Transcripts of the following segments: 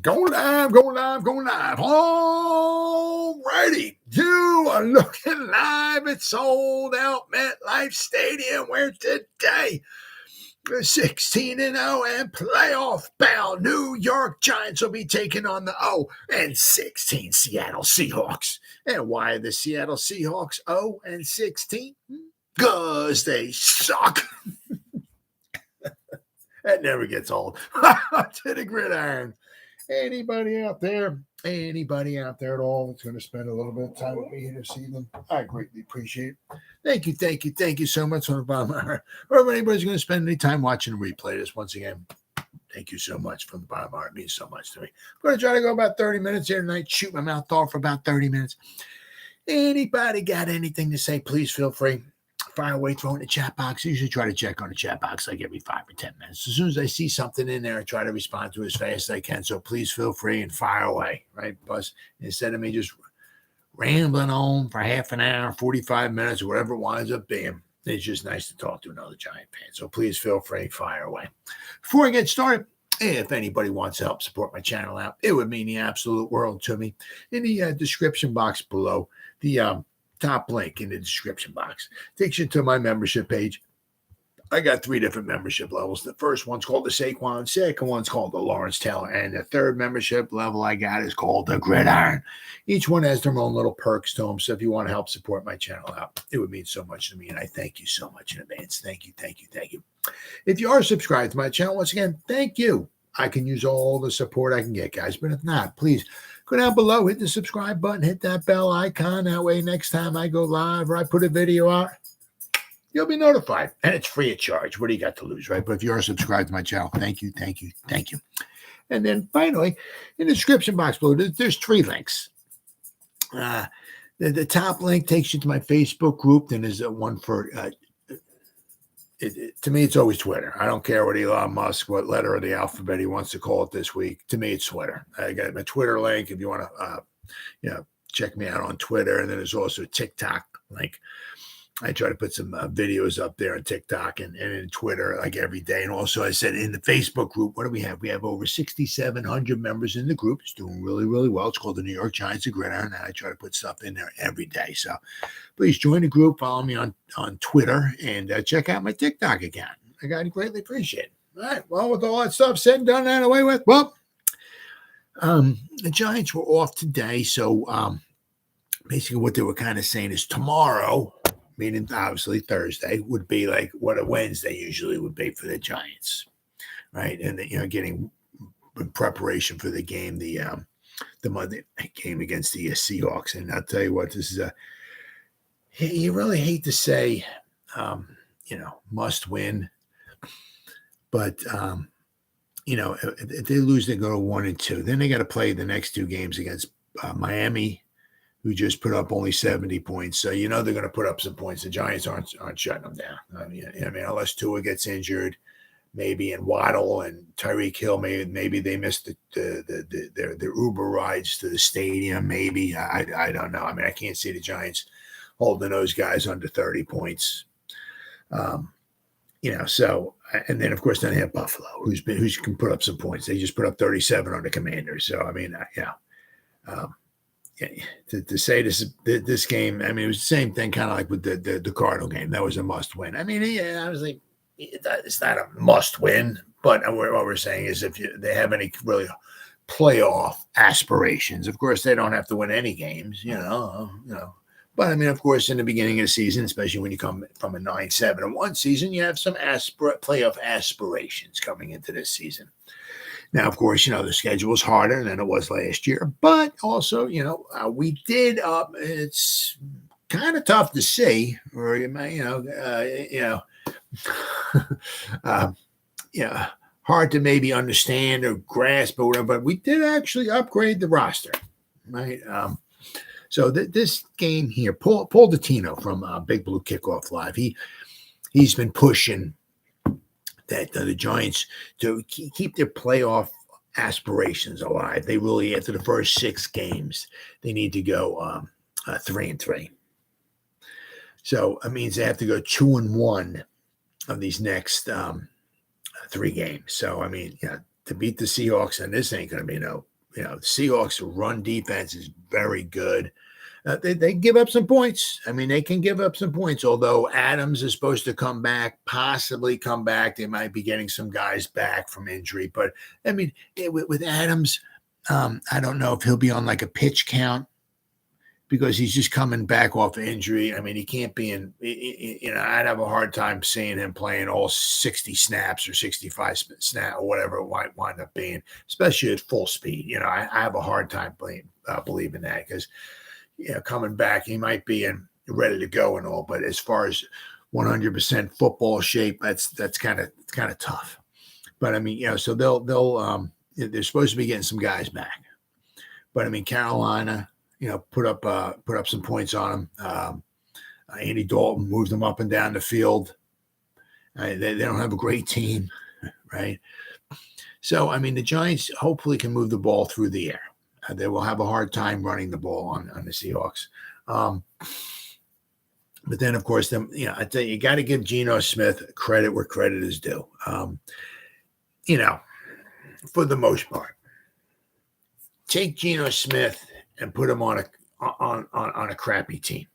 Going live, going live, going live. All righty. You are looking live at Sold Out MetLife Stadium, where today the 16-0 and playoff bound New York Giants will be taking on the 0-16 Seattle Seahawks. And why are the Seattle Seahawks 0-16? Because they suck. That never gets old. To the gridiron. Anybody out there at all that's going to spend a little bit of time with me here this evening, I greatly appreciate it. Thank you so much on the bottom of my heart. Or if anybody's going to spend any time watching the replay this, once again, thank you so much from the bottom of my heart. It means so much to me. I'm going to try to go about 30 minutes here tonight, shoot my mouth off for about 30 minutes. Anybody got anything to say, please feel free. Fire away, throw in the chat box. I usually try to check on the chat box like every 5 or 10 minutes. As soon as I see something in there, I try to respond to it as fast as I can. So please feel free and fire away, right? Plus, instead of me just rambling on for half an hour, 45 minutes, or whatever it winds up being, it's just nice to talk to another Giant fan. So please feel free, fire away. Before I get started, if anybody wants to help support my channel out, it would mean the absolute world to me. In the description box below, the top link in the description box takes you to my membership page. I got 3 different membership levels. The first one's called the Saquon, second one's called the Lawrence Taylor, and the third membership level I got is called the Gridiron. Each one has their own little perks to them, so if you want to help support my channel out, it would mean so much to me, and I thank you so much in advance. Thank you. If you are subscribed to my channel, once again, thank you. I can use all the support I can get, guys, but if not, please go down below, hit the subscribe button, hit that bell icon. That way, next time I go live or I put a video out, you'll be notified. And it's free of charge. What do you got to lose, right? But if you are subscribed to my channel, thank you. And then finally, in the description box below, there's 3 links. The top link takes you to my Facebook group. Then there's one for to me, it's always Twitter. I don't care what Elon Musk, what letter of the alphabet he wants to call it this week. To me, it's Twitter. I got my Twitter link if you want to, check me out on Twitter. And then there's also a TikTok link. I try to put some videos up there on TikTok and in Twitter like every day. And also, I said in the Facebook group, what do we have? We have over 6,700 members in the group. It's doing really, really well. It's called the New York Giants of Gridiron, and I try to put stuff in there every day. So please join the group, follow me on Twitter, and check out my TikTok account. I greatly appreciate it. All right. Well, with all that stuff said and done and away with, well, the Giants were off today. So basically what they were kind of saying is tomorrow, meaning obviously Thursday, would be like what a Wednesday usually would be for the Giants, right? And getting in preparation for the game, the Monday night game against the Seahawks. And I'll tell you what, this is you really hate to say, must win, but if they lose, they go to 1-2. Then they got to play the next 2 games against Miami, who just put up only 70 points. So, they're going to put up some points. The Giants aren't shutting them down. I mean, unless Tua gets injured, maybe, and Waddle and Tyreek Hill, maybe they missed their Uber rides to the stadium. Maybe, I don't know. I mean, I can't see the Giants holding those guys under 30 points. So, and then of course, then they have Buffalo, who can put up some points. They just put up 37 on the Commanders. So, I mean, to say this game, I mean, it was the same thing kind of like with the Cardinal game. That was a must win. I mean, I was like, it's not a must win, but what we're saying is if they have any really playoff aspirations, of course, they don't have to win any games, But I mean, of course, in the beginning of the season, especially when you come from a 9-7-1 season, you have some playoff aspirations coming into this season. Now, of course, the schedule is harder than it was last year, but also, we did it's kind of tough to see, or hard to maybe understand or grasp or whatever. But we did actually upgrade the roster, right? So this game here, Paul Dottino from Big Blue Kickoff Live, he's been pushing that the Giants to keep their playoff aspirations alive. They really, after the first 6 games, they need to go 3-3. So it means they have to go 2-1 of these next 3 games. So I mean, to beat the Seahawks, and this ain't going to be no the Seahawks run defense is very good. They give up some points. I mean, they can give up some points, although Adams is supposed to come back, possibly come back. They might be getting some guys back from injury. But, I mean, with Adams, I don't know if he'll be on like a pitch count because he's just coming back off injury. I mean, he can't be in, I'd have a hard time seeing him playing all 60 snaps or 65 snaps or whatever it might wind up being, especially at full speed. I have a hard time believing that because, coming back, he might be ready to go and all, but as far as 100% football shape, that's kind of tough. But I mean, so they're supposed to be getting some guys back. But I mean, Carolina, put up some points on them. Andy Dalton moves them up and down the field. They don't have a great team, right? So I mean, the Giants hopefully can move the ball through the air. They will have a hard time running the ball on the Seahawks. But then, of course, I tell you got to give Geno Smith credit where credit is due. For the most part, take Geno Smith and put him on a crappy team.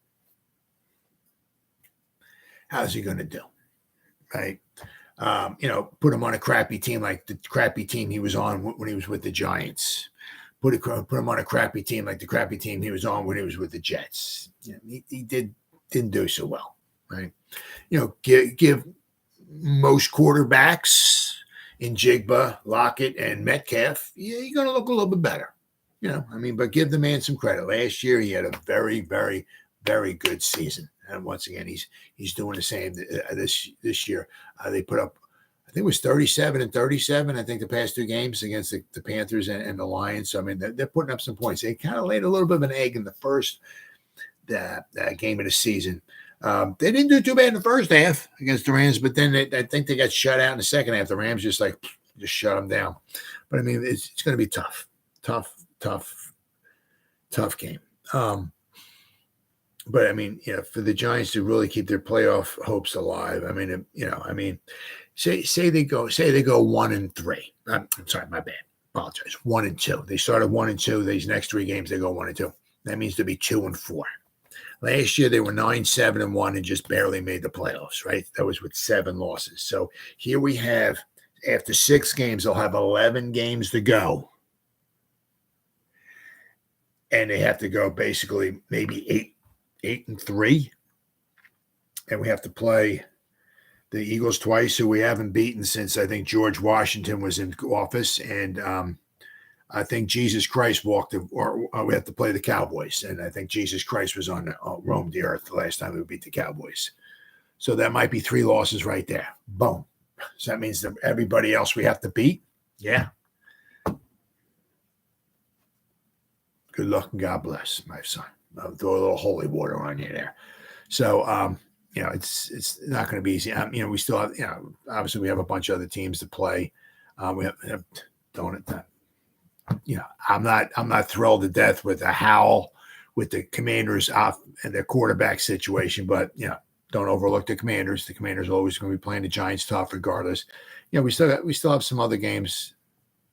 How's he going to do? Right? Put him on a crappy team like the crappy team he was on when he was with the Giants. Put him on a crappy team like the crappy team he was on when he was with the Jets. He didn't do so well, right? Give most quarterbacks in Jigba, Lockett, and Metcalf, you're going to look a little bit better. But give the man some credit. Last year he had a very, very, very good season, and once again he's doing the same this year. They put up, I think it was 37 and 37. I think the past two games against the Panthers and the Lions. So I mean, they're putting up some points. They kind of laid a little bit of an egg in the first game of the season. They didn't do too bad in the first half against the Rams, but then I think they got shut out in the second half. The Rams just shut them down. But I mean, it's going to be tough game. But I mean, for the Giants to really keep their playoff hopes alive. I mean, say they go 1-3. I'm sorry, my bad. Apologize. 1-2. They started 1-2. These next three games they go 1-2. That means they'll be 2-4. Last year they were 9-7-1 and just barely made the playoffs. Right, that was with 7 losses. So here we have, after 6 games, they'll have 11 games to go, and they have to go basically maybe 8-3, and we have to play the Eagles twice, who we haven't beaten since I think George Washington was in office, and I think Jesus Christ or we have to play the Cowboys, and I think Jesus Christ was roamed the earth the last time we beat the Cowboys. So that might be 3 losses right there. Boom. So that means that everybody else we have to beat. Yeah. Good luck and God bless, my son. I'll throw a little holy water on you there. So, it's not going to be easy. We still have, obviously we have a bunch of other teams to play. We have I'm not thrilled to death with the howl with the Commanders off and their quarterback situation, but don't overlook the Commanders. The Commanders are always going to be playing the Giants tough regardless. We still have some other games.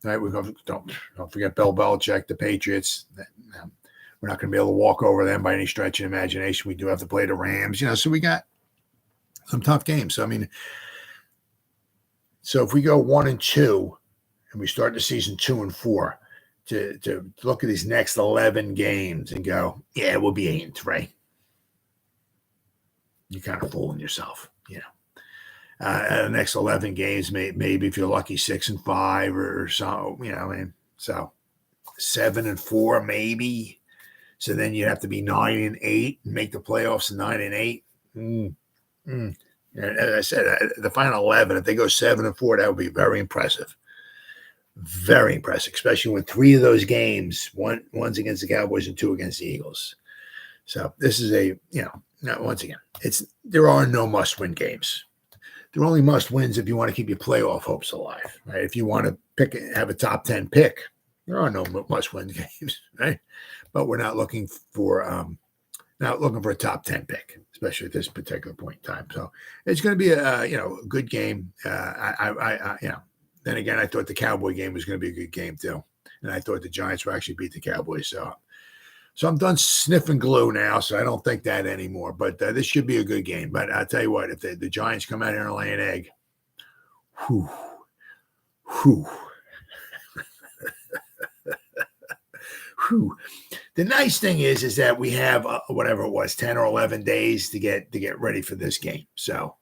Right? Don't forget Bill Belichick, the Patriots. We're not going to be able to walk over them by any stretch of imagination. We do have to play the Rams, so we got some tough games. So I mean, so if we go 1-2 and we start the season 2-4, to look at these next 11 games and go, yeah, we'll be 8-3. You're kind of fooling yourself, the next 11 games, maybe if you're lucky, 6-5 or so, so 7-4 maybe. So then you have to be 9-8 and make the playoffs in 9-8. And as I said, the final 11, if they go 7-4, that would be very impressive. Very impressive, especially when 3 of those games, one's against the Cowboys and 2 against the Eagles. So this is once again, there are no must-win games. They're only must-wins if you want to keep your playoff hopes alive, right? If you want to have a top 10 pick, there are no must-win games, right? But we're not looking for a top 10 pick, especially at this particular point in time. So it's going to be a good game. Then again, I thought the Cowboy game was going to be a good game too. and I thought the Giants would actually beat the Cowboys. So I'm done sniffing glue now, so I don't think that anymore. But this should be a good game. But I'll tell you what, if the Giants come out here and lay an egg, whew. Whew. The nice thing is that we have whatever it was, 10 or 11 days to get ready for this game. So,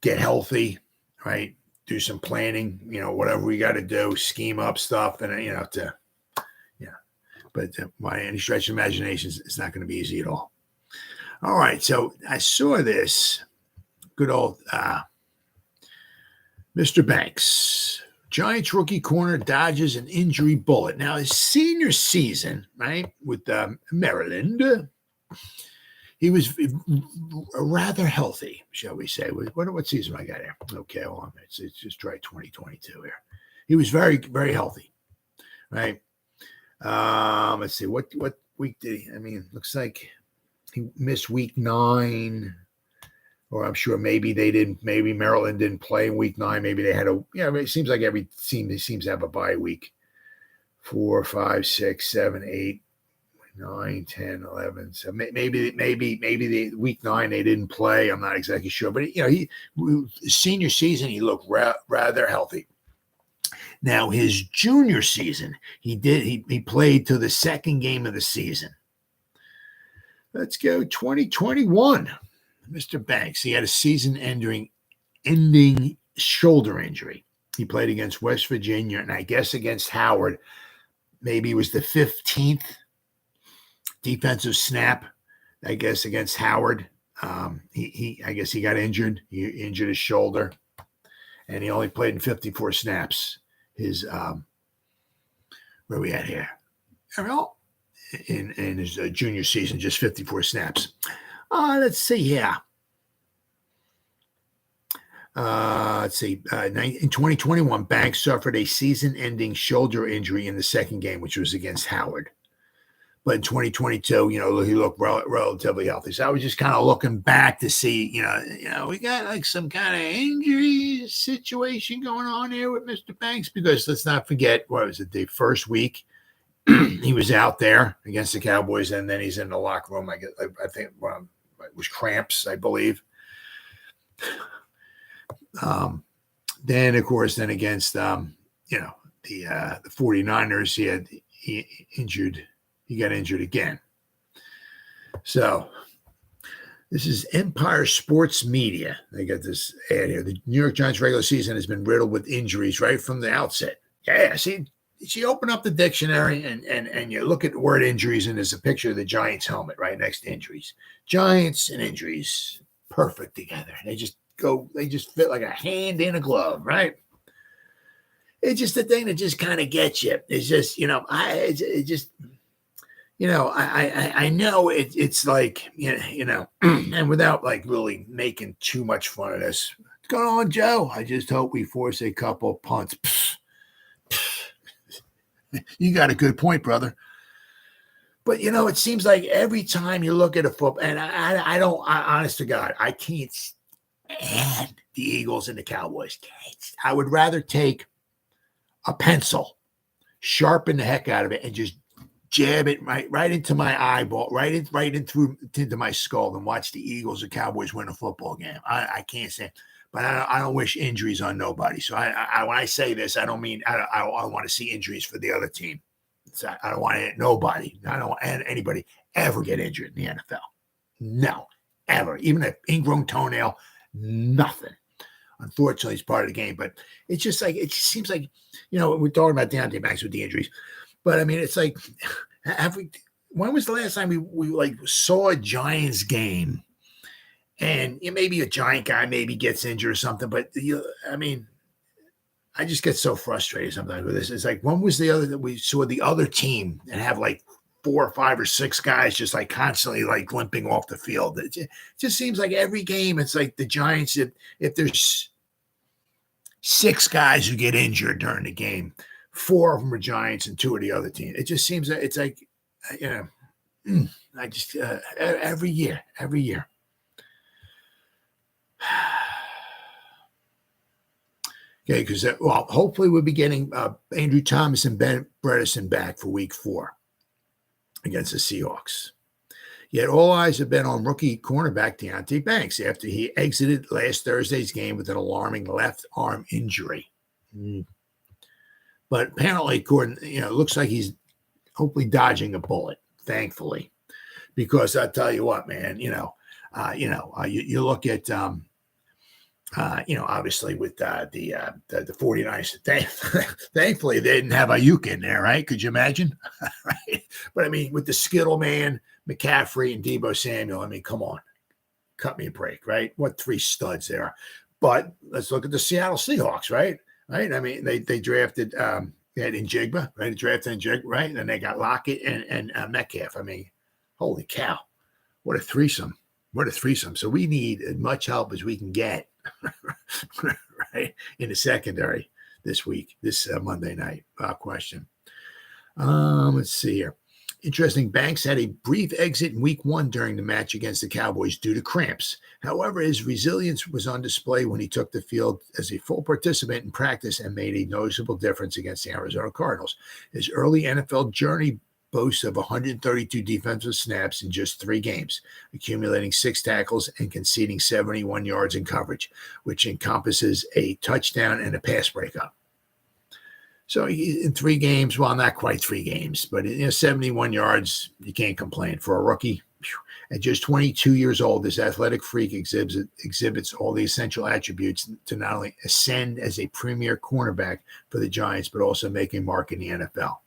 get healthy, right? Do some planning, whatever we got to do, scheme up stuff, and But by any stretch of imagination, it's not going to be easy at all. All right, so I saw this good old Mr. Banks. Giants rookie corner dodges an injury bullet. Now, his senior season, right, with Maryland, he was rather healthy, shall we say. What season I got here? Okay, hold on. It's just try 2022 here. He was very, very healthy, right? Let's see. What week did he? I mean, looks like he missed week 9. Or I'm sure maybe Maryland didn't play in week 9. Maybe they had it seems like every team seems to have a bye week. 4, 5, 6, 7, 8, 9, 10, 11. So maybe the week 9 they didn't play. I'm not exactly sure. But his senior season, he looked rather healthy. Now his junior season, he played to the second game of the season. Let's go 2021. Mr. Banks, he had a season-ending shoulder injury. He played against West Virginia, and I guess against Howard. Maybe it was the 15th defensive snap, I guess, against Howard. I guess he got injured. He injured his shoulder, and he only played in 54 snaps. His where are we at here? In his junior season, just 54 snaps. Let's see here. Let's see. In 2021, Banks suffered a season-ending shoulder injury in the second game, which was against Howard. But in 2022, he looked relatively healthy. So I was just kind of looking back to see, we got like some kind of injury situation going on here with Mr. Banks, because let's not forget, what was it, the first week he was out there against the Cowboys, and then he's in the locker room. I think it was cramps, I believe. Then, of course, against the 49ers, he got injured again. So this is Empire Sports Media. They got this ad here. The New York Giants regular season has been riddled with injuries right from the outset. Yeah, see, you open up the dictionary and you look at the word injuries, and there's a picture of the Giants helmet right next to injuries. Giants and injuries, perfect together. They just fit like a hand in a glove, right? It's just the thing that just kind of gets you. It's just, I know it's like, and without like really making too much fun of this. What's going on, Joe? I just hope we force a couple punts. You got a good point, brother. But, it seems like every time you look at a football, and I honest to God, I can't stand the Eagles and the Cowboys. I would rather take a pencil, sharpen the heck out of it, and just jab it right into my eyeball, right into my skull, and watch the Eagles or Cowboys win a football game. I can't stand it. But I don't wish injuries on nobody. So I when I say this, I don't mean I want to see injuries for the other team. I don't want nobody. I don't want anybody ever get injured in the NFL. No, ever. Even an ingrown toenail, nothing. Unfortunately, it's part of the game. But it's just like, it just seems like, we're talking about Devontae Banks with the injuries. But I mean, it's like, when was the last time we like saw a Giants game? And maybe a Giant guy maybe gets injured or something, but I just get so frustrated sometimes with this. It's like, when was the other that we saw the other team and have like 4 or 5 or 6 guys just like constantly like limping off the field? It just seems like every game it's like the Giants. If there's 6 guys who get injured during the game, 4 of them are Giants and 2 are the other team. It just seems that it's like, I just every year. Okay, because hopefully we'll be getting Andrew Thomas and Ben Bredesen back for Week 4 against the Seahawks. Yet all eyes have been on rookie cornerback Deonte Banks after he exited last Thursday's game with an alarming left arm injury. But apparently, Gordon, it looks like he's hopefully dodging a bullet, thankfully, because I tell you what, man, you look at, obviously with the 49ers, thankfully they didn't have Ayuk in there, right? Could you imagine? Right? But I mean, with the Skittle man, McCaffrey and Deebo Samuel, I mean, come on, cut me a break, right? What 3 studs there? But let's look at the Seattle Seahawks, right? Right? I mean, they drafted they had Njigba, right? They drafted Njigba, right? And they got Lockett and Metcalf. I mean, holy cow, what a threesome! What a threesome! So we need as much help as we can get, right, in the secondary this week, this Monday night. Question. Let's see here. Interesting, Banks had a brief exit in Week 1 during the match against the Cowboys due to cramps. However, his resilience was on display when he took the field as a full participant in practice and made a noticeable difference against the Arizona Cardinals. His early NFL journey boasts of 132 defensive snaps in just 3 games, accumulating 6 tackles and conceding 71 yards in coverage, which encompasses a touchdown and a pass breakup. So in 3 games, well, not quite 3 games, but 71 yards, you can't complain for a rookie. At just 22 years old, this athletic freak exhibits all the essential attributes to not only ascend as a premier cornerback for the Giants, but also make a mark in the NFL.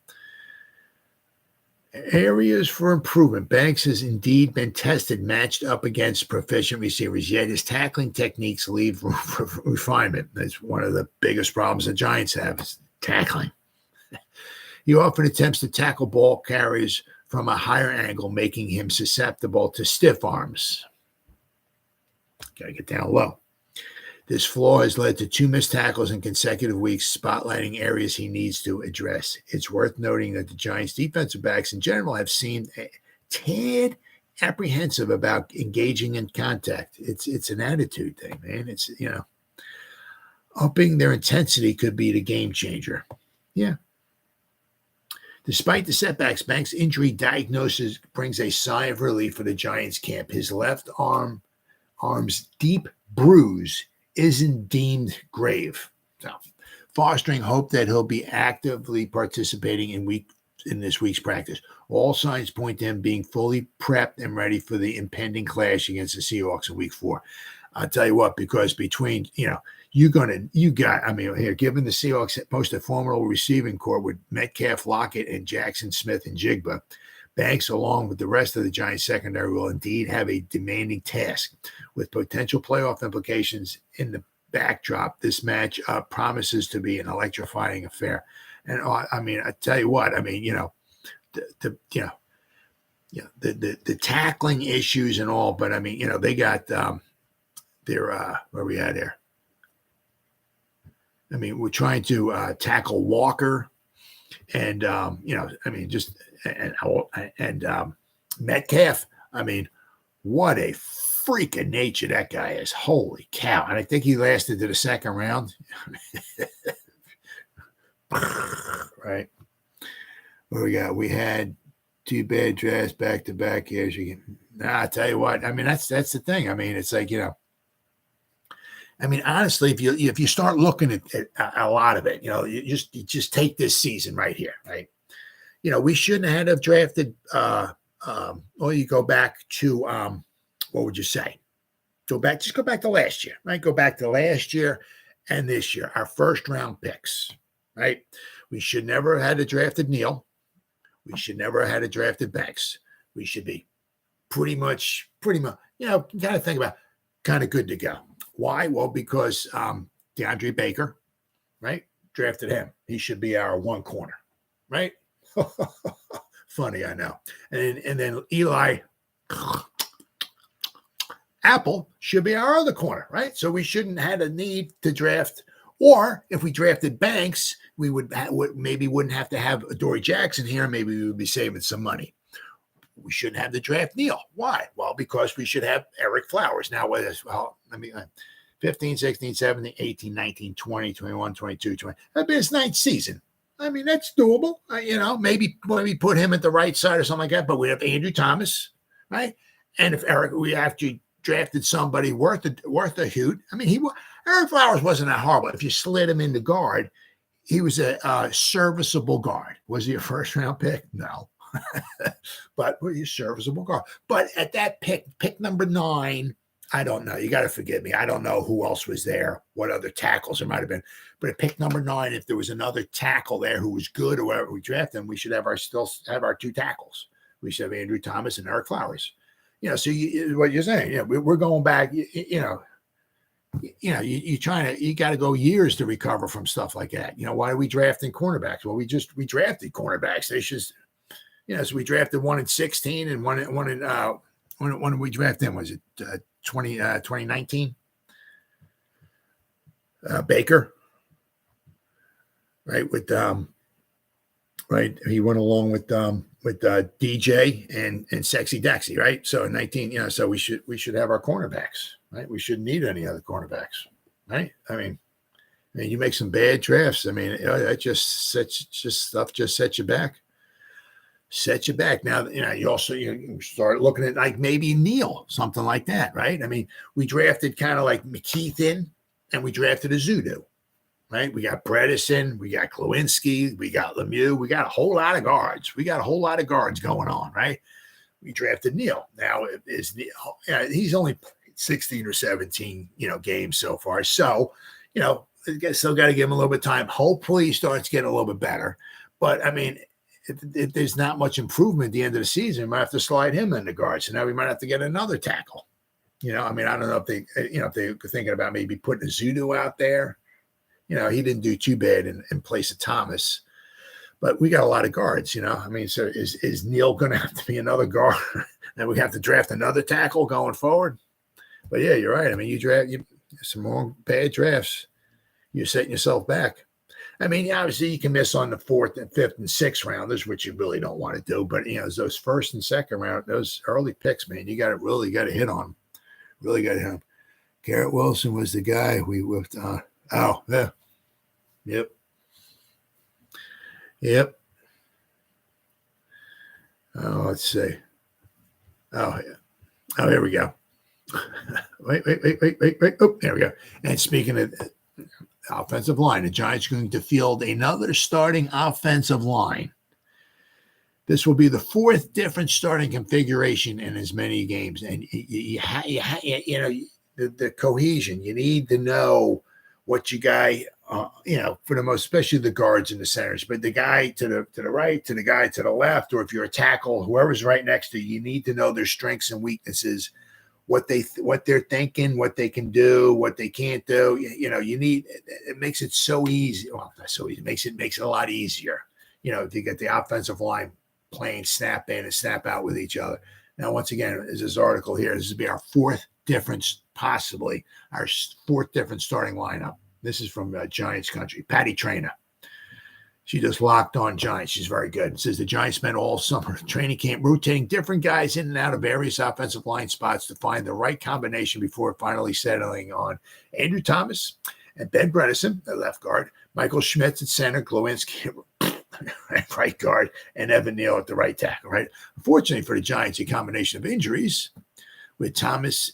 Areas for improvement. Banks has indeed been tested, matched up against proficient receivers, yet his tackling techniques leave room for refinement. That's one of the biggest problems the Giants have, is tackling. He often attempts to tackle ball carriers from a higher angle, making him susceptible to stiff arms. Got to get down low. This flaw has led to 2 missed tackles in consecutive weeks, spotlighting areas he needs to address. It's worth noting that the Giants' defensive backs in general have seemed a tad apprehensive about engaging in contact. It's an attitude thing, man. It's, upping their intensity could be the game changer. Yeah. Despite the setbacks, Banks' injury diagnosis brings a sigh of relief for the Giants camp. His left arm's deep bruise isn't deemed grave, so fostering hope that he'll be actively participating in this week's practice. All signs point to him being fully prepped and ready for the impending clash against the Seahawks in Week 4. I'll tell you what, because between, given the Seahawks most a formidable receiving core with Metcalf, Lockett, and Jackson, Smith, and Jigba, Banks, along with the rest of the Giants secondary, will indeed have a demanding task. With potential playoff implications in the backdrop, this match promises to be an electrifying affair. And I tell you what, the tackling issues and all, but they got where we at here? We're trying to tackle Walker and, Metcalf. What a freak of nature that guy is. Holy cow. And I think he lasted to the second round. Right. What we got? We had 2 bad drafts back to back here. I tell you what, that's the thing. It's like, honestly, if you start looking at a lot of it, you just take this season right here, right? We shouldn't have drafted. You go back to what would you say? Go back to last year, right? Go back to last year and this year, our first round picks, right? We should never have had drafted Neal. We should never have had drafted Banks. We should be pretty much, kind of think about kind of good to go. Why? Well, because DeAndre Baker, right, drafted him. He should be our 1 corner, right? Funny, I know. And then Eli Apple should be our other corner, right? So we shouldn't have a need to draft. Or if we drafted Banks, we maybe wouldn't have to have Adoree Jackson here. Maybe we would be saving some money. We shouldn't have to draft Neal. Why? Well, because we should have Eric Flowers. Now, 15, 16, 17, 18, 19, 20, 21, 22, 20. That'd be his ninth season. I mean, that's doable. Maybe put him at the right side or something like that. But we have Andrew Thomas, right? And if we actually drafted somebody worth a hoot. I mean, Eric Flowers wasn't that horrible. If you slid him into guard, he was a serviceable guard. Was he a first-round pick? No. But he's a serviceable guard. But at that pick number 9, I don't know. You got to forgive me. I don't know who else was there, what other tackles there might have been. But at pick number 9, if there was another tackle there who was good or whatever we drafted him, we should still have our 2 tackles. We should have Andrew Thomas and Eric Flowers. So what you're saying, we're going back, you got to go years to recover from stuff like that. Why are we drafting cornerbacks? Well, we drafted cornerbacks. They just, so we drafted one in 16 and one in, when did we draft them? Was it 2019? Baker, right? Right. He went along with DJ and Sexy Dexy, right? So 19, so we should have our cornerbacks, right? We shouldn't need any other cornerbacks, right? I mean, you make some bad drafts. I mean, that just sets you back. Set you back. Now, you also you start looking at like maybe Neal, something like that, right? I mean, we drafted kind of like McKeithen and we drafted a Zudu. Right, we got Bredesen, we got Glowinski, we got Lemieux, we got a whole lot of guards. We got a whole lot of guards going on, right? We drafted Neal. Now is Neal? He's only played 16 or 17, games so far. So, still got to give him a little bit of time. Hopefully, he starts getting a little bit better. But I mean, if there's not much improvement at the end of the season, we might have to slide him into guard. So now we might have to get another tackle. I mean, I don't know if they're thinking about maybe putting a Zudu out there. He didn't do too bad in place of Thomas, but we got a lot of guards, I mean, so is Neal going to have to be another guard? And we have to draft another tackle going forward? But yeah, you're right. I mean, you draft some more bad drafts. You're setting yourself back. I mean, obviously you can miss on the 4th and 5th and 6th rounders, which you really don't want to do. But, those 1st and 2nd round, those early picks, man, you got to hit on them. Really got to hit them. Garrett Wilson was the guy we whipped on. Oh, yeah. Yep. Oh, let's see. Oh, yeah. Oh, here we go. Wait. Oh, there we go. And speaking of offensive line, the Giants are going to field another starting offensive line. This will be the 4th different starting configuration in as many games. And the cohesion, you need to know what you guy, for the most, especially the guards and the centers, but the guy to the right, to the guy to the left, or if you're a tackle, whoever's right next to you, you need to know their strengths and weaknesses, what they're thinking, what they can do, what they can't do. It makes it so easy. Well, not so easy. It makes it a lot easier. If you get the offensive line playing snap in and snap out with each other. Now, once again, there's this article here. This will be our 4th difference, possibly our 4th different starting lineup. This is from Giants Country. Patty Trainer. She just locked on Giants. She's very good. It says the Giants spent all summer training camp rotating different guys in and out of various offensive line spots to find the right combination before finally settling on Andrew Thomas and Ben Bredesen, the left guard, Michael Schmitz at center, Glowinski at right guard, and Evan Neal at the right tackle, right? Unfortunately for the Giants, a combination of injuries with Thomas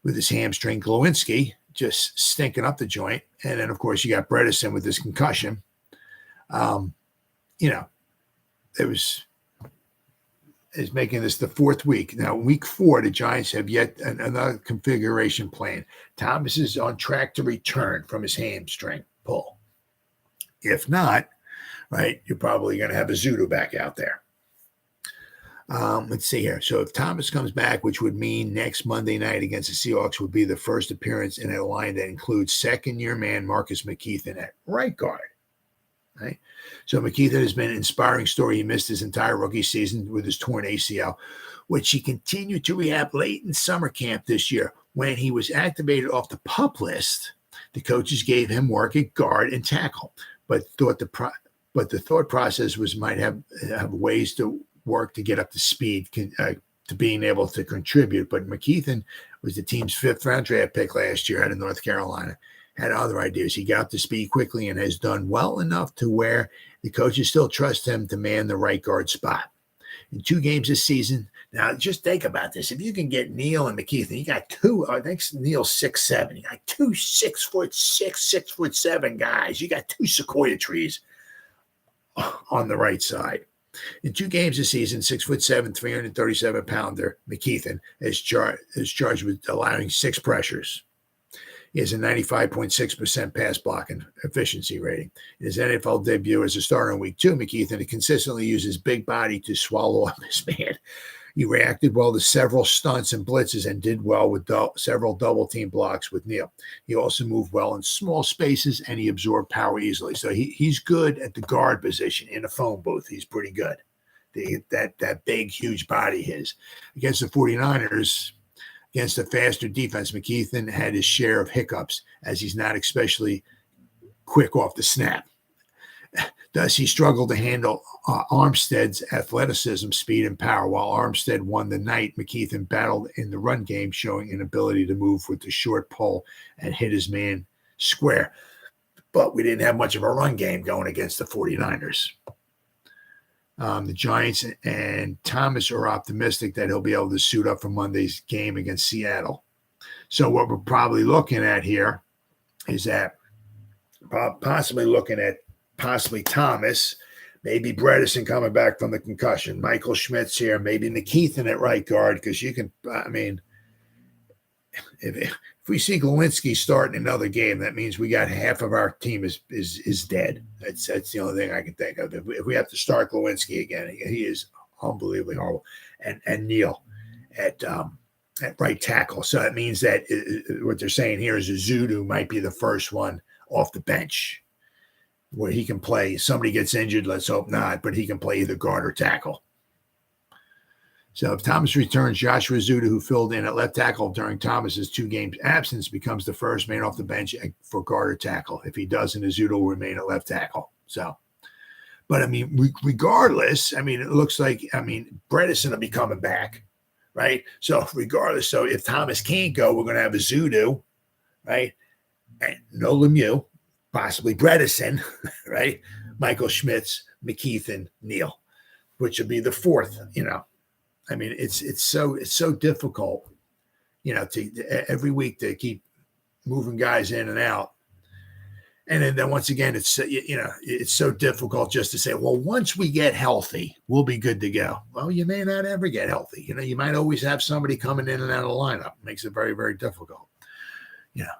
with his hamstring, Glowinski just stinking up the joint. And then, of course, you got Bredesen with his concussion. Is making this the 4th week. Now, week 4, the Giants have yet another configuration plan. Thomas is on track to return from his hamstring pull. If not, right, you're probably going to have a Zudu back out there. Let's see here. So if Thomas comes back, which would mean next Monday night against the Seahawks would be the first appearance in a line that includes second-year man Marcus McKeithen at right guard. Right? So McKeithen has been an inspiring story. He missed his entire rookie season with his torn ACL, which he continued to rehab late in summer camp this year. When he was activated off the PUP list, the coaches gave him work at guard and tackle, but the thought process was might have ways to work to get up to speed, to being able to contribute. But McKeithen was the team's 5th round draft pick last year out of North Carolina. Had other ideas. He got up to speed quickly and has done well enough to where the coaches still trust him to man the right guard spot. In 2 games this season, now just think about this. If you can get Neal and McKeithen, you got 2, I think Neal's 6'7". You got 2 6'6", 6'7" guys. You got 2 sequoia trees on the right side. In 2 games this season, 6'7", 337-pounder McKeithen is charged with allowing 6 pressures. He has a 95.6% pass blocking efficiency rating. In his NFL debut as a starter in week 2, McKeithen consistently used his big body to swallow up his man. He reacted well to several stunts and blitzes and did well with several double-team blocks with Neal. He also moved well in small spaces, and he absorbed power easily. So he's good at the guard position in a phone booth. He's pretty good. That big, huge body his. Against the 49ers, against a faster defense, McKeithen had his share of hiccups as he's not especially quick off the snap. Thus, he struggled to handle Armstead's athleticism, speed, and power. While Armstead won the night, McKeithen battled in the run game, showing an ability to move with the short pole and hit his man square. But we didn't have much of a run game going against the 49ers. The Giants and Thomas are optimistic that he'll be able to suit up for Monday's game against Seattle. So what we're probably looking at here is that possibly Thomas, maybe Bredesen coming back from the concussion, Michael Schmitz here, maybe McKeithen at right guard, because you can, if we see Glowinski starting another game, that means we got half of our team is dead. That's the only thing I can think of. If we have to start Glowinski again, he is unbelievably horrible. And Neal at right tackle. So it means that what they're saying here is Azudu might be the first one off the bench where he can play. Somebody gets injured, let's hope not, but he can play either guard or tackle. So if Thomas returns, Joshua Azudu, who filled in at left tackle during Thomas's 2 games absence, becomes the first man off the bench for guard or tackle. If he doesn't, Azudu will remain at left tackle. So, but regardless, it looks like, Bredesen will be coming back, right? So regardless, so if Thomas can't go, we're going to have Azudu, right? And no Lemieux, possibly Bredesen, right? Michael Schmitz, McKeithen, Neal, which will be the 4th, it's so difficult, to every week to keep moving guys in and out. And then once again, it's so difficult just to say, well, once we get healthy, we'll be good to go. Well, you may not ever get healthy. You might always have somebody coming in and out of the lineup. It makes it very, very difficult.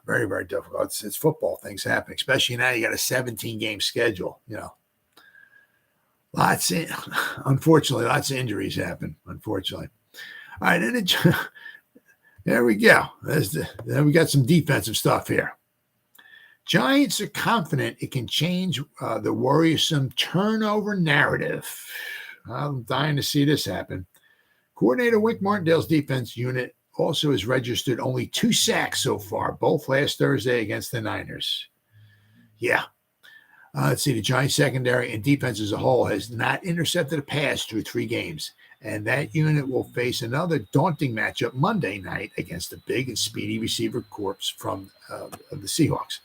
Very, very difficult. It's football. Things happen, especially now you got a 17-game schedule, Unfortunately, lots of injuries happen, unfortunately. All right, and there we go. Then we got some defensive stuff here. Giants are confident it can change the worrisome turnover narrative. I'm dying to see this happen. Coordinator Wink Martindale's defense unit also has registered only 2 sacks so far, both last Thursday against the Niners. Yeah. Let's see, the Giants secondary and defense as a whole has not intercepted a pass through 3 games, and that unit will face another daunting matchup Monday night against the big and speedy receiver corps from the Seahawks.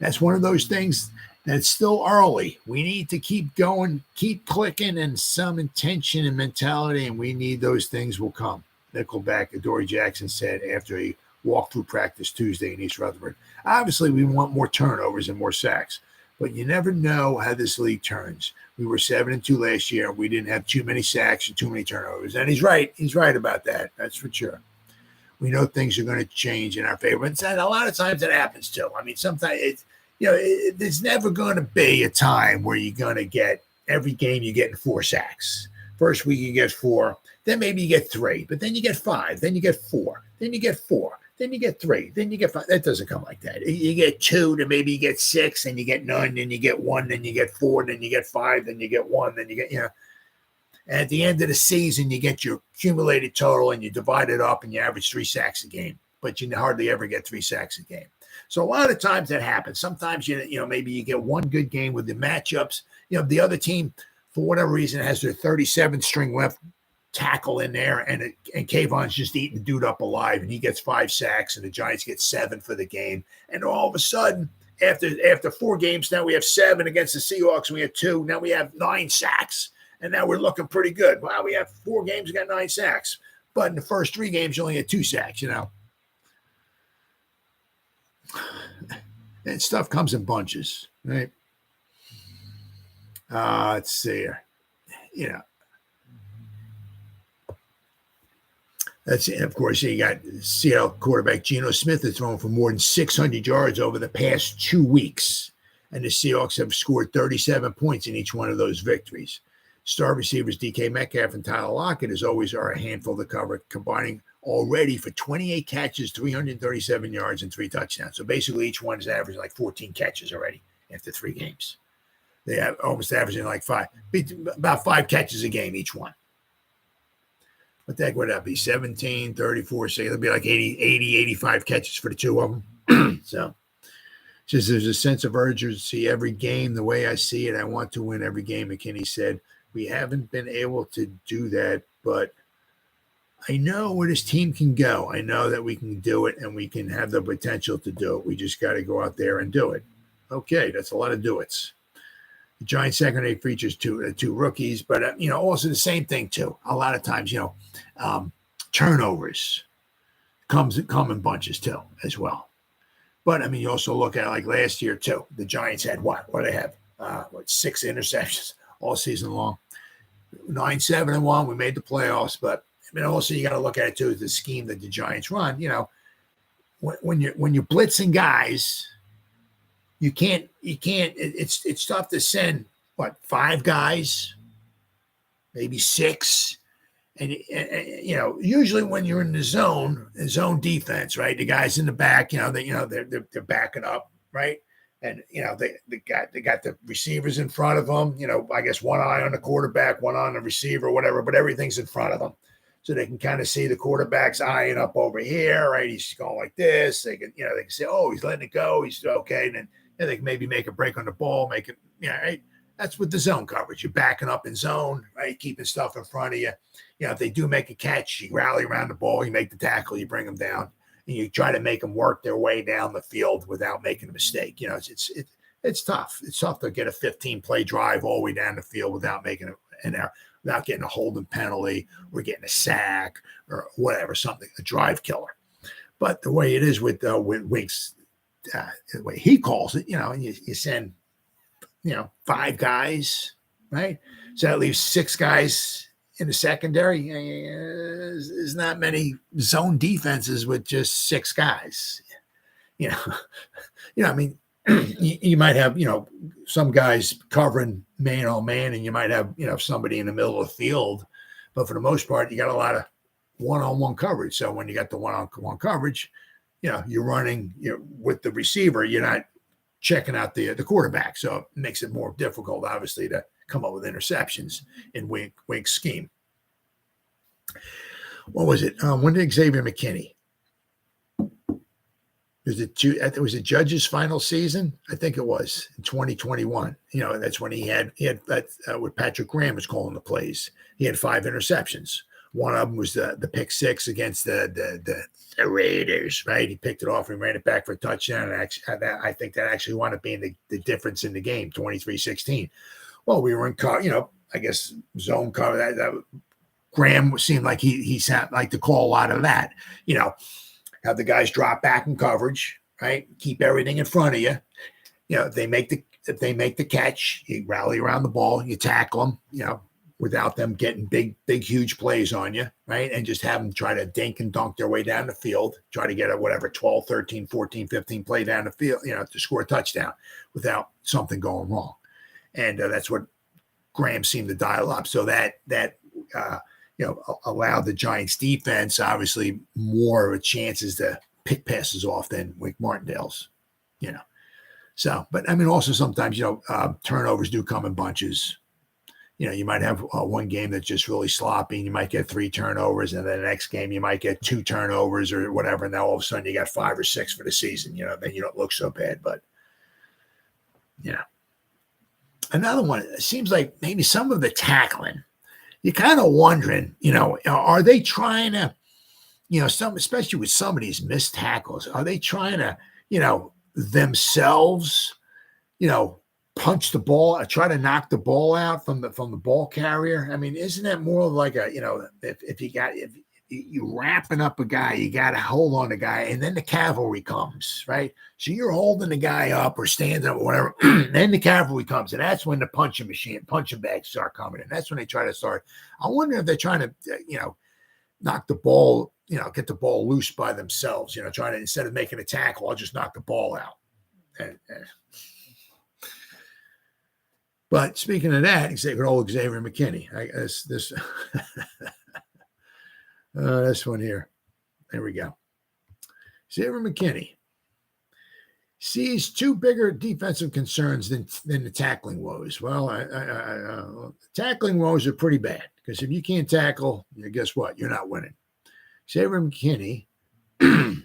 That's one of those things that's still early. We need to keep going, keep clicking, and some intention and mentality, and we need those things will come. Nickelback Adoree Jackson said after he walked through practice Tuesday in East Rutherford. Obviously, we want more turnovers and more sacks. But you never know how this league turns. We were 7-2 last year. We didn't have too many sacks and too many turnovers. And he's right. He's right about that. That's for sure. We know things are going to change in our favor. And a lot of times it happens too. Sometimes there's never going to be a time where you're going to get every game you're getting 4 sacks. First week you get 4. Then maybe you get 3. But then you get 5. Then you get 4. Then you get 4. Then you get 3, then you get 5. That doesn't come like that. You get 2, then maybe you get 6, and you get none, then you get 1, then you get 4, then you get 5, then you get 1, then you get, And at the end of the season, you get your accumulated total, and you divide it up, and you average 3 sacks a game. But you hardly ever get 3 sacks a game. So a lot of times that happens. Sometimes, maybe you get one good game with the matchups. The other team, for whatever reason, has their 37th string left tackle in there, and Kayvon's just eating the dude up alive, and he gets 5 sacks, and the Giants get 7 for the game. And all of a sudden, after 4 games, now we have 7 against the Seahawks, and we have 2. Now we have 9 sacks, and now we're looking pretty good. Wow, we have 4 games, we got 9 sacks. But in the first 3 games, you only had 2 sacks, And stuff comes in bunches, right? Let's see here. That's it. Of course, you got Seattle quarterback Geno Smith has thrown for more than 600 yards over the past 2 weeks. And the Seahawks have scored 37 points in each one of those victories. Star receivers DK Metcalf and Tyler Lockett, as always, are a handful to cover, combining already for 28 catches, 337 yards, and 3 touchdowns. So basically, each one is averaging like 14 catches already after 3 games. They have almost averaging like about 5 catches a game each one. What the heck would that be? 17, 34, so it'll be like 80, 85 catches for the 2 of them. So just there's a sense of urgency every game. The way I see it, I want to win every game. McKinney said, we haven't been able to do that, but I know where this team can go. I know that we can do it, and we can have the potential to do it. We just got to go out there and do it. Okay, that's a lot of do-its. The Giants secondary features two rookies, but also the same thing too. A lot of times, turnovers come in bunches too as well. But you also look at like last year too. The Giants had what? What do they have? 6 interceptions all season long. 9-7-1. We made the playoffs, but also you got to look at it too. The scheme that the Giants run. When you're blitzing guys. You can't. It's tough to send 5 guys, maybe 6, and usually when you're in the zone defense, right? The guys in the back, they're backing up, right? And they got the receivers in front of them. I guess one eye on the quarterback, one on the receiver, whatever, but everything's in front of them. So they can kind of see the quarterback's eyeing up over here, right? He's going like this. They can say, oh, he's letting it go. He's okay. And then they can maybe make a break on the ball, right? That's with the zone coverage. You're backing up in zone, right? Keeping stuff in front of you. If they do make a catch, you rally around the ball, you make the tackle, you bring them down, and you try to make them work their way down the field without making a mistake. It's tough. It's tough to get a 15-play drive all the way down the field without making an error, without getting a holding penalty or getting a sack or whatever, something, a drive killer. But the way it is with Wicks, the way he calls it, and you send, 5 guys, right? So that leaves 6 guys in the secondary. There's not many zone defenses with just 6 guys. You might have, some guys covering man on man, and you might have, somebody in the middle of the field. But for the most part, you got a lot of one-on-one coverage. So when you got the one-on-one coverage, you're running with the receiver. You're not checking out the quarterback. So it makes it more difficult, obviously, to come up with interceptions in Wink's scheme. What was it? When did Xavier McKinney? Was it Judge's final season? I think it was in 2021. That's when he had that what Patrick Graham was calling the plays. He had 5 interceptions. One of them was the pick 6 against the Raiders, right? He picked it off and ran it back for a touchdown. And I think that actually wound up being the difference in the game, 23-16. Well, we were in, I guess zone cover. That Graham seemed like he like to call a lot of that. Have the guys drop back in coverage, right? Keep everything in front of you. If they make the catch, you rally around the ball, you tackle them, without them getting big, huge plays on you, right? And just have them try to dink and dunk their way down the field, try to get a 12, 13, 14, 15 play down the field, to score a touchdown without something going wrong. And that's what Graham seemed to dial up. So that allowed the Giants defense, obviously, more of a chances to pick passes off than Wink Martindale's, So, but also sometimes, turnovers do come in bunches. You might have one game that's just really sloppy, and you might get 3 turnovers, and then the next game you might get 2 turnovers or whatever, and now all of a sudden you got 5 or 6 for the season. Then you don't look so bad. But another one. It seems like maybe some of the tackling you're kind of wondering, are they trying to, especially with some of these missed tackles, are they trying to, themselves, punch the ball, try to knock the ball out from the ball carrier? I mean, isn't that more like a, if you're wrapping up a guy, you got to hold on the guy, and then the cavalry comes, right? So you're holding the guy up or standing up or whatever, then the cavalry comes, and that's when the punching bags start coming in. That's when they try to start. I wonder if they're trying to, knock the ball, get the ball loose by themselves, trying to, instead of making a tackle, I'll just knock the ball out. But speaking of that, old Xavier McKinney, this one here. There we go. Xavier McKinney sees two bigger defensive concerns than the tackling woes. Well, tackling woes are pretty bad, because if you can't tackle, guess what? You're not winning. Xavier McKinney, in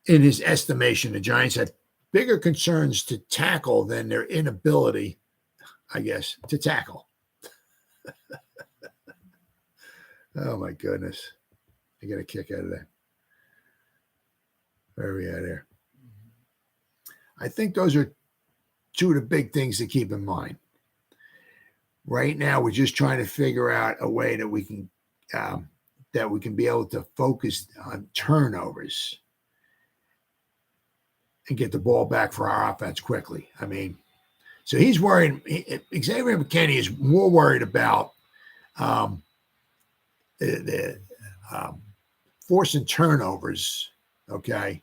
his estimation, the Giants had bigger concerns to tackle than their inability, I guess, to tackle. Oh, my goodness. I get a kick out of that. Where are we at here? I think those are two of the big things to keep in mind. Right now, we're just trying to figure out a way that we can be able to focus on turnovers and get the ball back for our offense quickly. I mean, so he's worried. Xavier McKinney is more worried about the forcing turnovers, okay,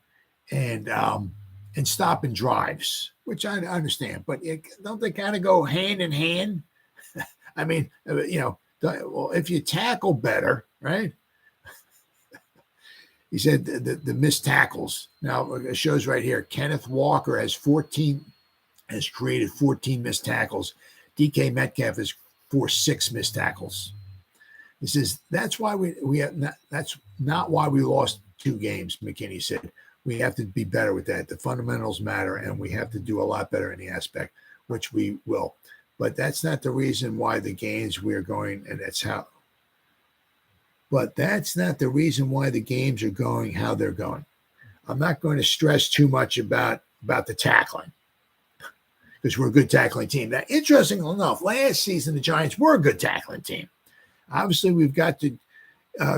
and stopping drives, which I understand. But don't they kind of go hand in hand? I mean, if you tackle better, right? He said the missed tackles. Now it shows right here. Kenneth Walker has created 14 missed tackles. DK Metcalf has forced 6 missed tackles. He says that's why that's not why we lost 2 games. McKinney said we have to be better with that. The fundamentals matter, and we have to do a lot better in the aspect, which we will. But that's not the reason why the games we're going, and that's how. But that's not the reason why the games are going how they're going. I'm not going to stress too much about the tackling, because we're a good tackling team. Now, interestingly enough, last season the Giants were a good tackling team. Obviously, we've got to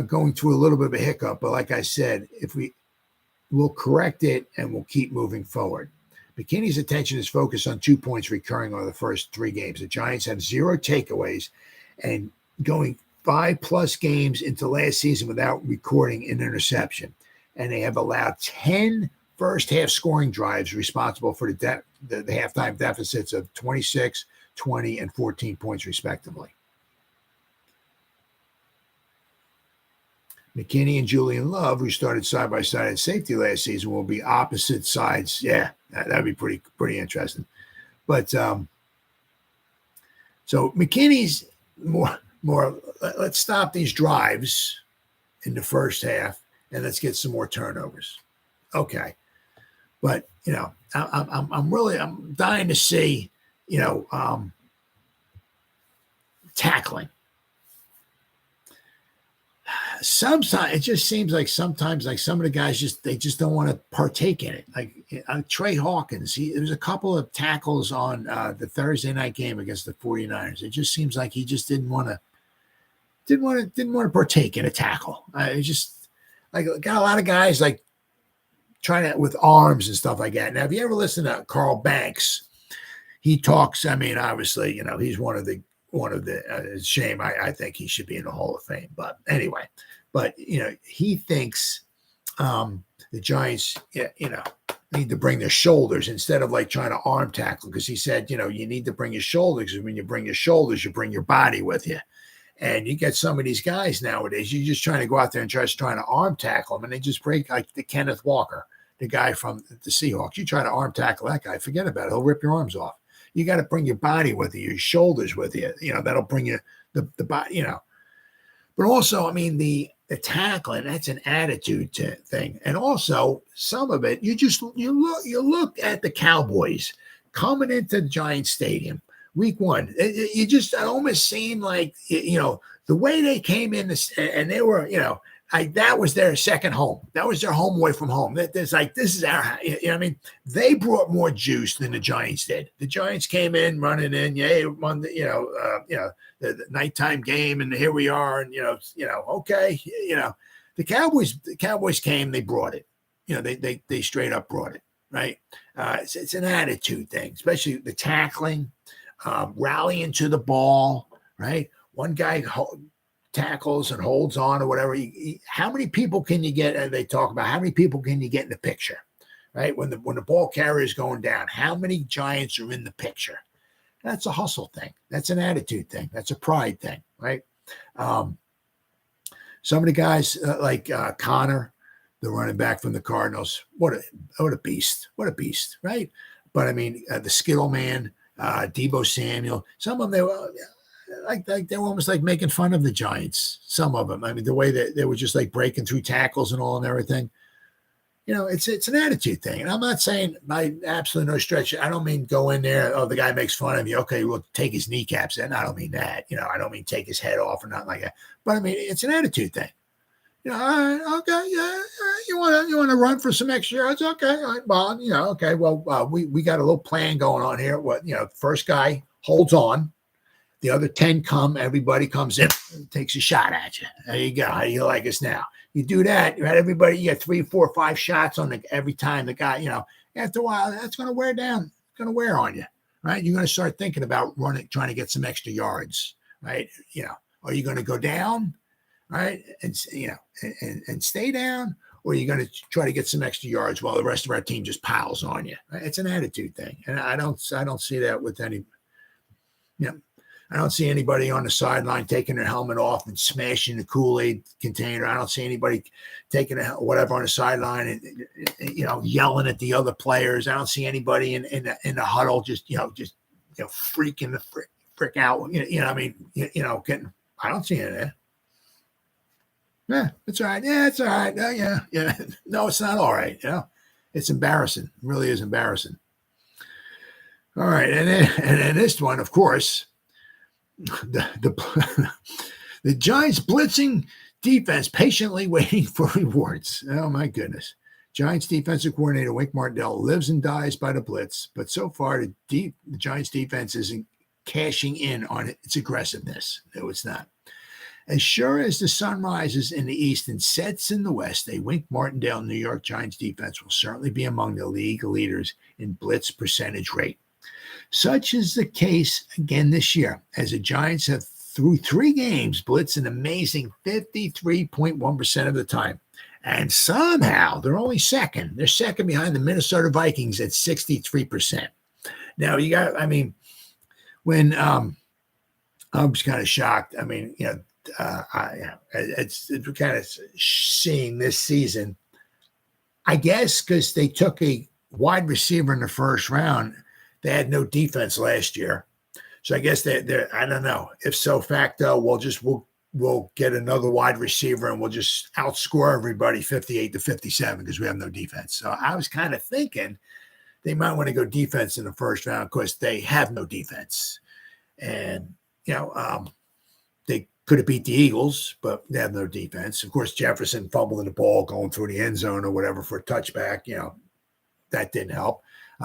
going through a little bit of a hiccup, but like I said, we'll correct it and we'll keep moving forward. McKinney's attention is focused on 2 points recurring over the first 3 games. The Giants have 0 takeaways and going 5+ games into last season without recording an interception. And they have allowed 10 first half scoring drives responsible for the halftime deficits of 26, 20, and 14 points respectively. McKinney and Julian Love, who started side by side at safety last season, will be opposite sides. Yeah, that'd be pretty interesting. But so McKinney's more. Let's stop these drives in the first half and let's get some more turnovers. Okay, but I'm dying to see tackling. Sometimes it just seems like sometimes like some of the guys just don't want to partake in it. Like Trey Hawkins, there was a couple of tackles on the Thursday night game against the 49ers. It just seems like he just didn't want to partake in a tackle. It just like got a lot of guys like trying to with arms and stuff like that. Now, if you ever listen to Carl Banks, he talks. I mean, obviously, he's one of the shame. I think he should be in the Hall of Fame. But anyway, he thinks the Giants, need to bring their shoulders instead of like trying to arm tackle, because he said, you need to bring your shoulders, because when you bring your shoulders, you bring your body with you. And you get some of these guys nowadays, you're just trying to go out there and trying to arm tackle them, and they just break, like the Kenneth Walker, the guy from the Seahawks. You try to arm tackle that guy, forget about it. He'll rip your arms off. You got to bring your body with you, your shoulders with you. That'll bring you the body, But also, I mean, the tackling, that's an attitude thing. And also, some of it, you look at the Cowboys coming into the Giants Stadium Week 1. You just almost seemed like, the way they came in and they were, that was their second home. That was their home away from home. This is our, I mean, they brought more juice than the Giants did. The Giants came in running in, won the, the nighttime game, and here we are, and okay, the Cowboys came, they brought it. They straight up brought it, right? It's an attitude thing, especially the tackling, rallying to the ball, right? One guy tackles and holds on or whatever. How many people can you get? They talk about how many people can you get in the picture, right? When the ball carrier is going down, how many Giants are in the picture? That's a hustle thing. That's an attitude thing. That's a pride thing, right? Some of the guys like Connor, the running back from the Cardinals, what a beast, right? But I mean, the Skittle man, Deebo Samuel, some of them, they were they were almost like making fun of the Giants. Some of them, I mean, the way that they were just like breaking through tackles and all and everything. It's an attitude thing. And I'm not saying by absolutely no stretch. I don't mean go in there. Oh, the guy makes fun of you. Okay, we'll take his kneecaps in. I don't mean that. I don't mean take his head off or nothing like that. But I mean, it's an attitude thing. All right, okay, yeah. You want to run for some extra yards? Okay, all right, Bob. Okay. Well, we got a little plan going on here. What first guy holds on. The other 10 come. Everybody comes in, takes a shot at you. There you go. How do you like us now? You do that, you had everybody, you get 3, 4, 5 shots on every time the guy, after a while, that's going to wear down. It's going to wear on you, right? You're going to start thinking about trying to get some extra yards, right? Are you going to go down, right? And, and stay down, or are you going to try to get some extra yards while the rest of our team just piles on you? Right? It's an attitude thing. And I don't see that with any, I don't see anybody on the sideline taking their helmet off and smashing the Kool-Aid container. I don't see anybody taking whatever on the sideline and yelling at the other players. I don't see anybody in the huddle just freaking the frick out. Getting. I don't see any of that. Yeah, it's all right. Yeah, it's all right. Yeah. No, it's not all right. It's embarrassing. It really is embarrassing. All right, and then this one, of course. The Giants blitzing defense patiently waiting for rewards. Oh my goodness. Giants defensive coordinator Wink Martindale lives and dies by the blitz, but so far the Giants defense isn't cashing in on its aggressiveness. No, it's not. As sure as the sun rises in the east and sets in the west, a Wink Martindale New York Giants defense will certainly be among the league leaders in blitz percentage rate. Such is the case again this year, as the Giants have, through 3 games, blitzed an amazing 53.1% of the time. And somehow they're only second. They're second behind the Minnesota Vikings at 63%. Now, when I was kind of shocked. I mean, it's kind of seeing this season, I guess, because they took a wide receiver in the first round. They had no defense last year. So I guess they're I don't know. If so facto, we'll get another wide receiver and we'll just outscore everybody 58-57 because we have no defense. So I was kind of thinking they might want to go defense in the first round because they have no defense. And, they could have beat the Eagles, but they have no defense. Of course, Jefferson fumbling the ball going through the end zone or whatever for a touchback, that didn't help.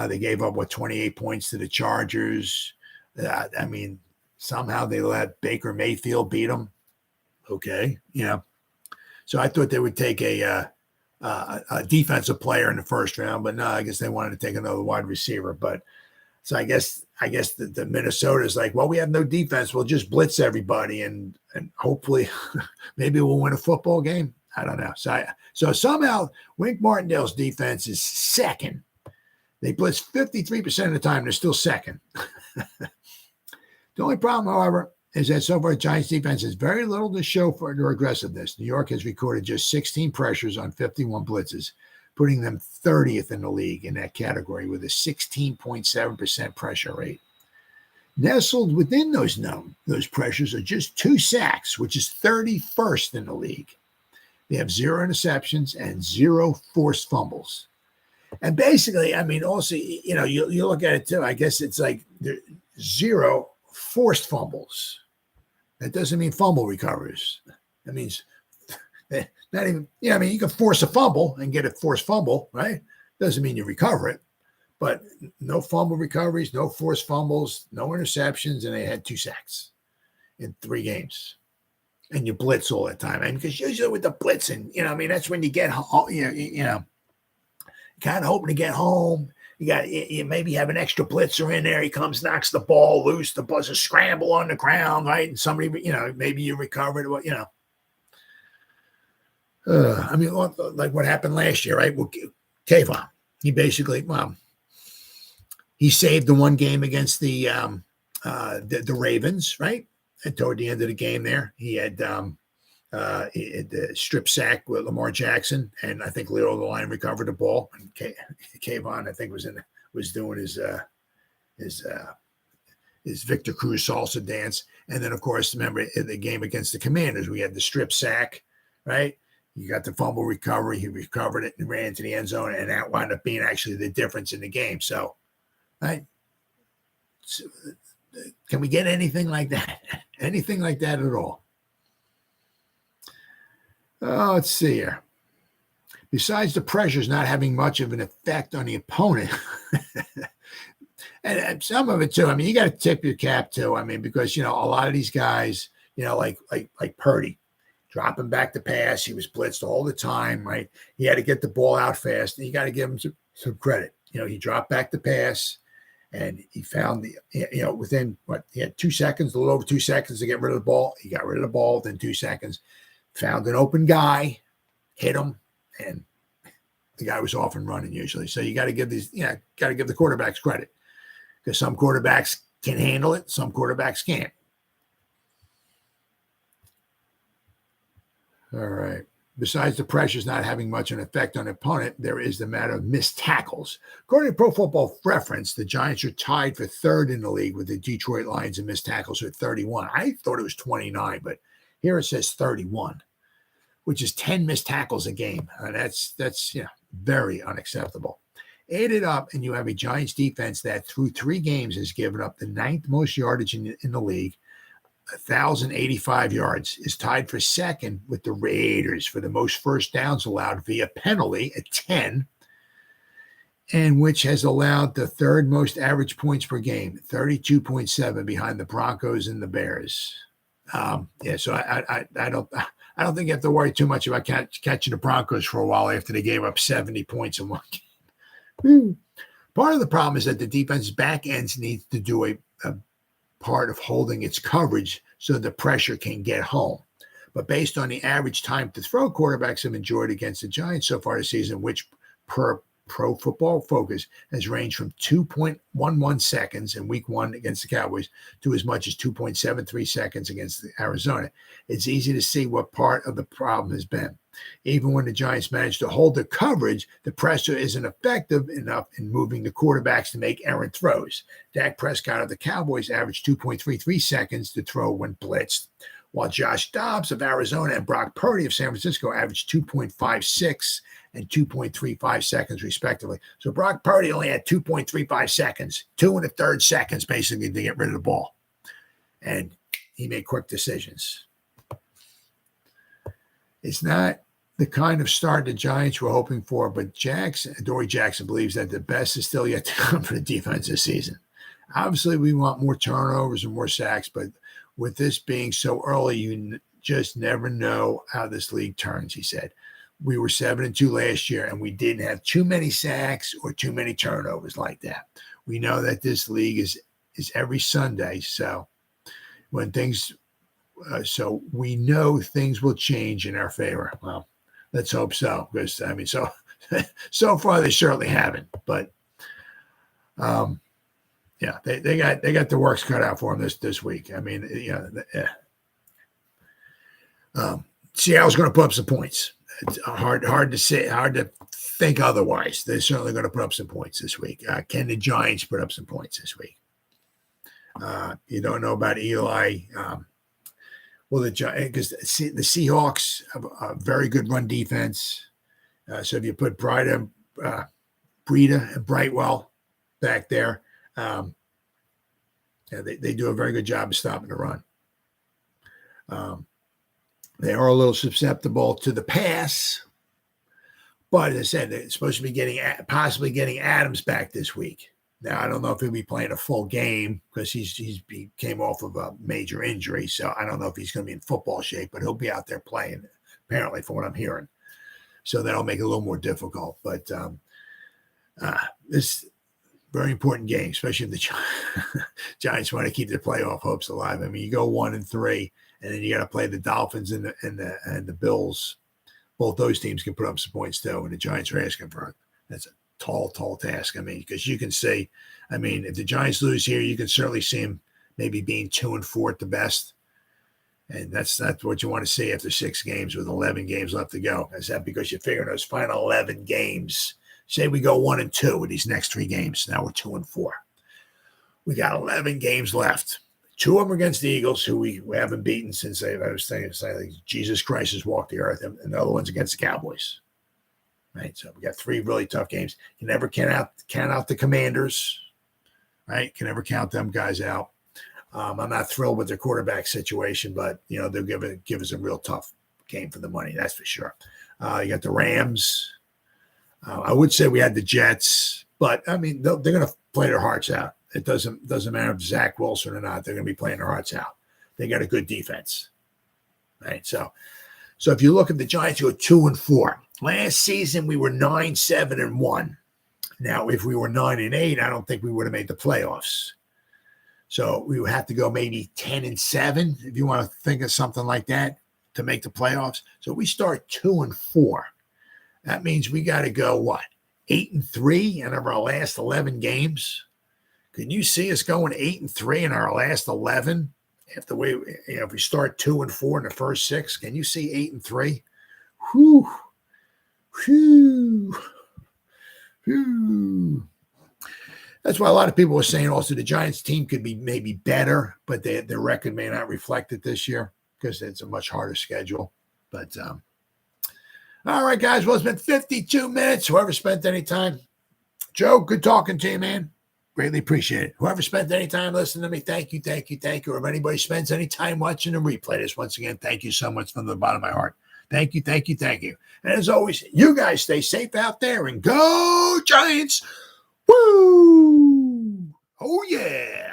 They gave up, 28 points to the Chargers. Somehow they let Baker Mayfield beat them. Okay, So I thought they would take a defensive player in the first round, but no, I guess they wanted to take another wide receiver. But so I guess the Minnesota is like, well, we have no defense. We'll just blitz everybody and hopefully maybe we'll win a football game. I don't know. So somehow Wink Martindale's defense is second. They blitz 53% of the time. They're still second. The only problem, however, is that so far the Giants defense has very little to show for their aggressiveness. New York has recorded just 16 pressures on 51 blitzes, putting them 30th in the league in that category with a 16.7% pressure rate. Nestled within those pressures are just 2 sacks, which is 31st in the league. They have 0 interceptions and 0 forced fumbles. And basically, also, you look at it too. I guess it's like 0 forced fumbles. That doesn't mean fumble recoveries. That means not even, you can force a fumble and get a forced fumble, right? Doesn't mean you recover it, but no fumble recoveries, no forced fumbles, no interceptions, and they had 2 sacks in 3 games. And you blitz all the time. And because usually with the blitzing, that's when you get home, kind of hoping to get home. You maybe have an extra blitzer in there. He comes, knocks the ball loose. The buzzer scramble on the ground, right? And somebody, maybe you recover it, like what happened last year, right? Well, Kayvon, he basically, he saved the one game against the Ravens, right? And toward the end of the game there, he had the strip sack with Lamar Jackson, and I think Leo the line recovered the ball. And Kayvon, I think, was doing his Victor Cruz salsa dance. And then, of course, remember in the game against the Commanders, we had the strip sack, right? You got the fumble recovery. He recovered it and ran into the end zone, and that wound up being actually the difference in the game. So, right? So, can we get anything like that? Anything like that at all? Oh, let's see here. Besides the pressures not having much of an effect on the opponent, and some of it too. You got to tip your cap too. Because a lot of these guys, like Purdy, dropping back the pass, he was blitzed all the time, right? He had to get the ball out fast, and you got to give him some credit. He dropped back the pass. And he found within he had 2 seconds, a little over 2 seconds to get rid of the ball. He got rid of the ball within 2 seconds, found an open guy, hit him, and the guy was off and running usually. So you got to give the quarterbacks credit, because some quarterbacks can handle it, some quarterbacks can't. All right. Besides the pressures not having much an effect on the opponent, there is the matter of missed tackles. According to Pro Football Reference, the Giants are tied for 3rd in the league with the Detroit Lions in missed tackles at 31. I thought it was 29, but here it says 31, which is 10 missed tackles a game. That's very unacceptable. Add it up, and you have a Giants defense that through 3 games has given up the 9th most yardage in the league, 1,085 yards, is tied for 2nd with the Raiders for the most first downs allowed via penalty at 10, and which has allowed the 3rd most average points per game, 32.7, behind the Broncos and the Bears. So I don't think you have to worry too much about catching the Broncos for a while after they gave up 70 points in one game. Part of the problem is that the defense's back ends needs to do a part of holding its coverage so the pressure can get home. But based on the average time to throw quarterbacks have enjoyed against the Giants so far this season, which per Pro Football Focus has ranged from 2.11 seconds in week 1 against the Cowboys to as much as 2.73 seconds against Arizona, it's easy to see what part of the problem has been. Even when the Giants manage to hold the coverage, the pressure isn't effective enough in moving the quarterbacks to make errant throws. Dak Prescott of the Cowboys averaged 2.33 seconds to throw when blitzed, while Josh Dobbs of Arizona and Brock Purdy of San Francisco averaged 2.56 and 2.35 seconds, respectively. So Brock Purdy only had 2.35 seconds, 2 1/3 seconds, basically, to get rid of the ball. And he made quick decisions. It's not the kind of start the Giants were hoping for, but Adoree Jackson believes that the best is still yet to come for the defense this season. Obviously, we want more turnovers and more sacks, but with this being so early, you just never know how this league turns, he said. We were 7-2 last year, and we didn't have too many sacks or too many turnovers like that. We know that this league is every Sunday, so we know things will change in our favor. Well, let's hope so, because so far they certainly haven't. But they got the works cut out for them this week. Seattle's going to put up some points. It's hard to say, hard to think otherwise. They're certainly going to put up some points this week. Can the Giants put up some points this week? You don't know about Eli. Because the Seahawks have a very good run defense. So if you put Breida and Brightwell back there, Yeah, they do a very good job of stopping the run. They are a little susceptible to the pass, but as I said, they're supposed to be possibly getting Adams back this week. Now, I don't know if he'll be playing a full game because he came off of a major injury, so I don't know if he's going to be in football shape, but he'll be out there playing, apparently, from what I'm hearing. So that'll make it a little more difficult. But this very important game, especially if the Giants want to keep their playoff hopes alive. I mean, you go 1-3, and then you got to play the Dolphins and the Bills. Both those teams can put up some points too, and the Giants are asking for it. That's a tall task. I mean, because you can see, I mean, if the Giants lose here, you can certainly see them maybe being 2-4 at the best. And that's not what you want to see after 6 games with 11 games left to go. Is that because you figure those final 11 games, say we go 1-2 with these next 3 games. Now we're 2-4. We got 11 games left. 2 of them against the Eagles, who we haven't beaten since I was saying Jesus Christ has walked the earth, and the other one's against the Cowboys. Right, so we got 3 really tough games. You never count out the Commanders. Right, can never count them guys out. I'm not thrilled with their quarterback situation, but they'll give us a real tough game for the money. That's for sure. You got the Rams. I would say we had the Jets, but I mean they're going to play their hearts out. It doesn't matter if Zach Wilson or not. They're going to be playing their hearts out. They got a good defense, right? So if you look at the Giants, who are 2-4. Last season we were 9-7-1. Now, if we were 9-8, I don't think we would have made the playoffs. So we would have to go maybe 10-7 if you want to think of something like that to make the playoffs. So we start 2-4. That means we got to go 8-3 in our last 11 games. Can you see us going 8-3 in our last 11? If we start 2-4 in the first 6, can you see 8-3? Whew. That's why a lot of people were saying also the Giants team could be maybe better, but their record may not reflect it this year because it's a much harder schedule. But all right, guys. Well, it's been 52 minutes. Whoever spent any time, Joe, good talking to you, man. Greatly appreciate it. Whoever spent any time listening to me, thank you. Or if anybody spends any time watching the replay this, once again, thank you so much from the bottom of my heart. Thank you. And as always, you guys stay safe out there and go Giants. Woo! Oh, yeah.